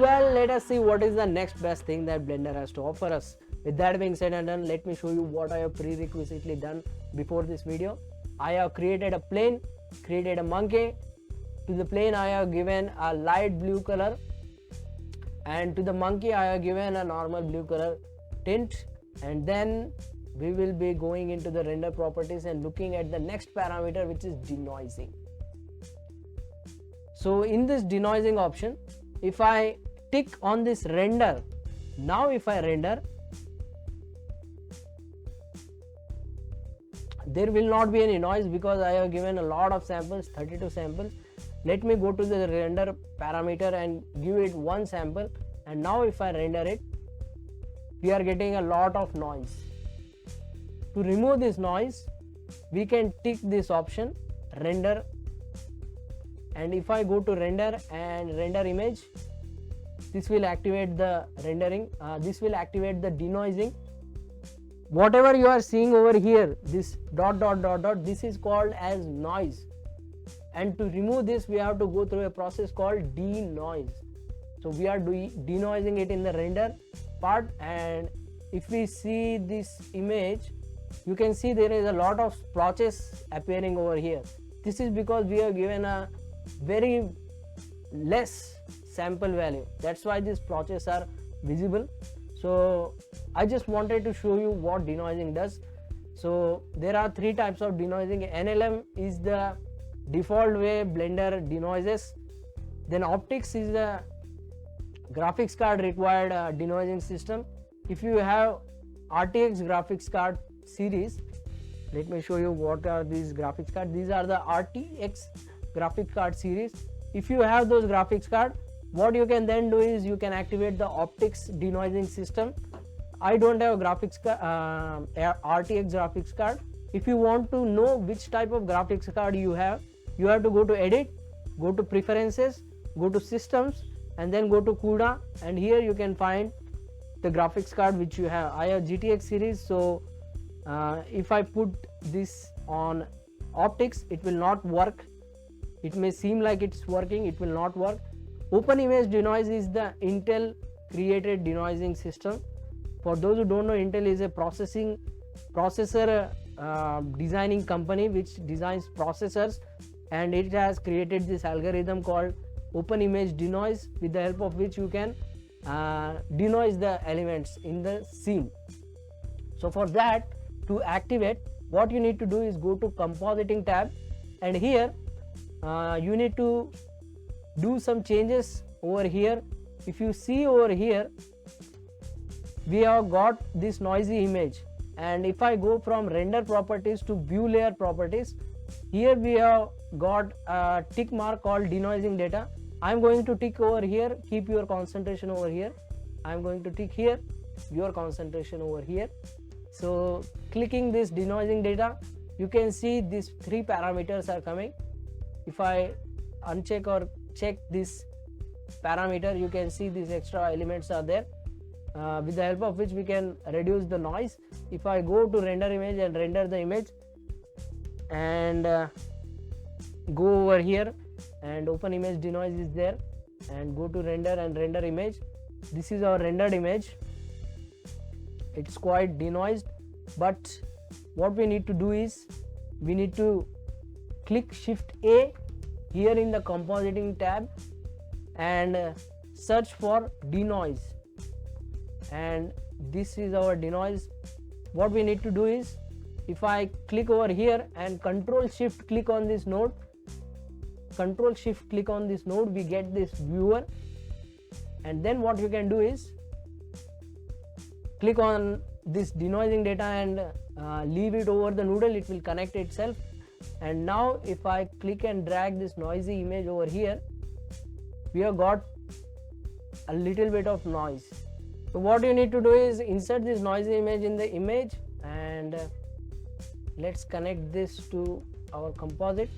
Well, let us see what is the next best thing that Blender has to offer us. With that being said and done, let me show you what I have prerequisitely done before this video. I have created a plane, created a monkey. To the plane I have given a light blue color, and to the monkey I have given a normal blue color tint. And then we will be going into the render properties and looking at the next parameter, which is denoising. So in this denoising option, if I tick on this render, now if I render, there will not be any noise because I have given a lot of samples, 32 samples. Let me go to the render parameter and give it one sample, and now if I render it, we are getting a lot of noise. To remove this noise, we can tick this option, render, and if I go to render and render image, this will activate the rendering, this will activate the denoising. Whatever you are seeing over here, this dot, this is called as noise, and to remove this we have to go through a process called denoise. So we are denoising it in the render part, and if we see this image, you can see there is a lot of splotches appearing over here. This is because we have given a very less sample value, that's why these splotches are visible. So I just wanted to show you what denoising does. So there are three types of denoising. NLM is the default way Blender denoises. Then optics is the graphics card required denoising system. If you have RTX graphics card series, let me show you what are these graphics cards. These are the RTX graphics card series. If you have those graphics card, what you can then do is you can activate the optics denoising system. I don't have a RTX graphics card. If you want to know which type of graphics card you have to go to edit, go to preferences, go to systems, and then go to CUDA, and here you can find the graphics card which you have. I have GTX series, so if I put this on optics, it will not work. It may seem like it's working, it will not work. Open Image Denoise is the Intel created denoising system. For those who don't know, Intel is a processor designing company which designs processors, and it has created this algorithm called Open Image Denoise, with the help of which you can denoise the elements in the scene. So for that, to activate, what you need to do is go to Compositing tab, and here you need to do some changes over here. If you see over here, we have got this noisy image, and if I go from render properties to view layer properties, here we have got a tick mark called denoising data. I'm going to tick over here, keep your concentration over here. I'm going to tick here, your concentration over here. So clicking this denoising data, you can see these three parameters are coming. If I uncheck or check this parameter, you can see these extra elements are there, with the help of which we can reduce the noise. If I go to render image and render the image, and go over here, and Open Image Denoise is there, and go to render and render image. This is our rendered image. It's quite denoised, but what we need to do is we need to click Shift A here in the Compositing tab and search for denoise, and this is our denoise. What we need to do is, if I click over here and Control Shift click on this node, we get this viewer, and then what you can do is click on this denoising data and leave it over the noodle, it will connect itself. And now if I click and drag this noisy image over here, we have got a little bit of noise. So what you need to do is insert this noisy image in the image, and let's connect this to our composite.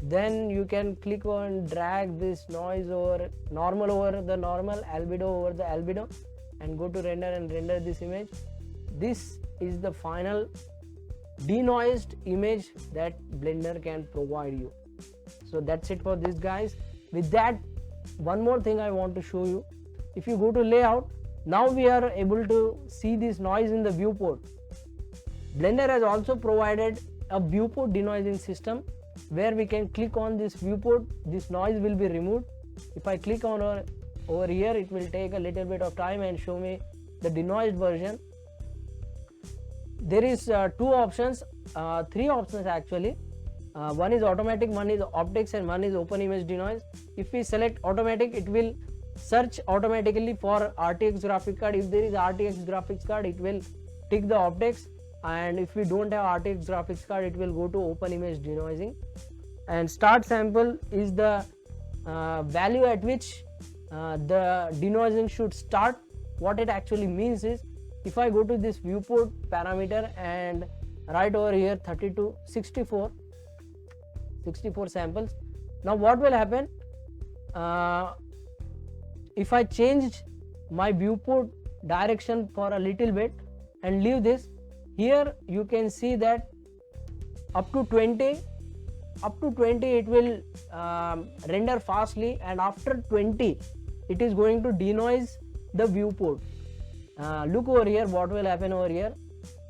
Then you can click on drag this noise over normal over the normal, albedo over the albedo, and go to render and render this image. This is the final denoised image that Blender can provide you. So that's it for this, guys. With that, one more thing I want to show you. If you go to layout, now we are able to see this noise in the viewport. Blender has also provided a viewport denoising system where we can click on this viewport, this noise will be removed. If I click on over here, it will take a little bit of time and show me the denoised version. There is two options, three options actually. One is automatic, one is optics, and one is open image denoise. If we select automatic, it will search automatically for RTX graphics card. If there is RTX graphics card, it will tick the optics, and if we don't have RTX graphics card, it will go to open image denoising. And start sample is the value at which the denoising should start. What it actually means is, if I go to this viewport parameter and write over here 64 samples, now what will happen, if I change my viewport direction for a little bit and leave this, here you can see that up to 20 it will render fastly, and after 20 it is going to denoise the viewport. Look over here what will happen over here.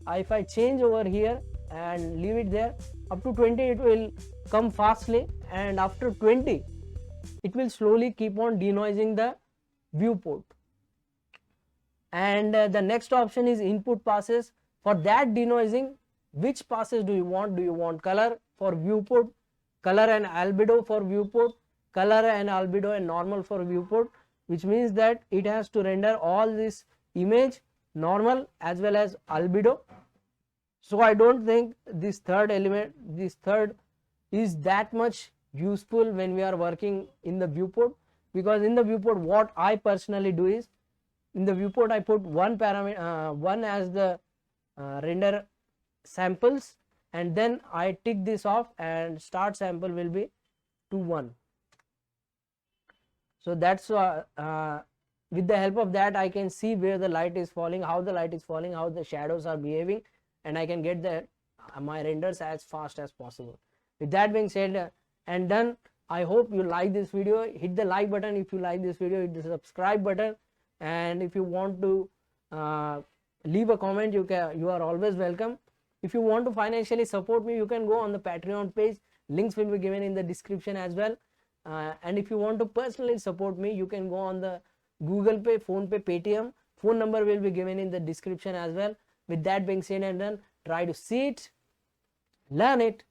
If I change over here and leave it there, up to 20 it will come fastly, and after 20 it will slowly keep on denoising the viewport. And the next option is input passes. For that denoising, which passes do you want? Do you want color for viewport, color and albedo for viewport, color and albedo and normal for viewport, which means that it has to render all this image, normal as well as albedo. So I don't think this third element, this third is that much useful when we are working in the viewport, because in the viewport what I personally do is, in the viewport I put one parameter, one as the render samples, and then I tick this off and start sample will be to 1. So that's with the help of that I can see where the light is falling, how the light is falling, how the shadows are behaving, and I can get the my renders as fast as possible. With that being said and done, I hope you like this video. Hit the like button if you like this video, hit the subscribe button, and if you want to leave a comment, you are always welcome. If you want to financially support me, you can go on the Patreon page, links will be given in the description as well. And if you want to personally support me, you can go on the Google Pay, Phone Pay, Paytm. Phone number will be given in the description as well. With that being said and done, try to see it, learn it,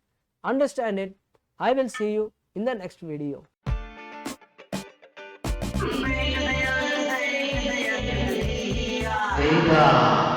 understand it. I will see you in the next video. Veda.